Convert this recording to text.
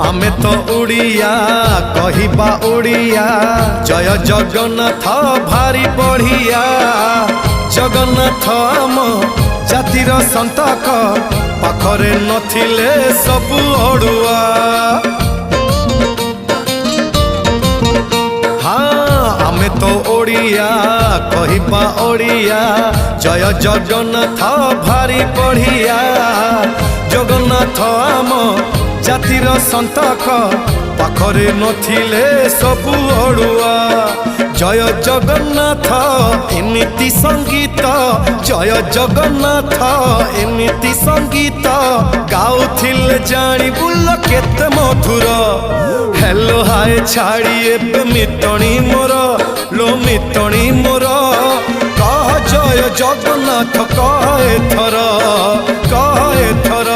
आमे तो उड़िया कहिबा उड़िया जय जगन्नाथ भारी बढ़िया। जगन्नाथ आम जातिर संतक पाखरे नथिले सबु अड़ुआ। हाँ आमे तो ओडिया कहिबा ओडिया जय जगन्नाथ भारी बढ़िया। जगन्नाथ आम जातिर संतक पाखरे नथिले सबु अड़ुआ। जय जगन्नाथ एमिति संगीत जय जगन्नाथ एमिति संगीत गाउथिले जानी बुल केते मधुर। हेलो हाय छाड़ी एबे मितणी मोर लो मितणी मोर कह जय जगन्नाथ कह एथर कह एथर।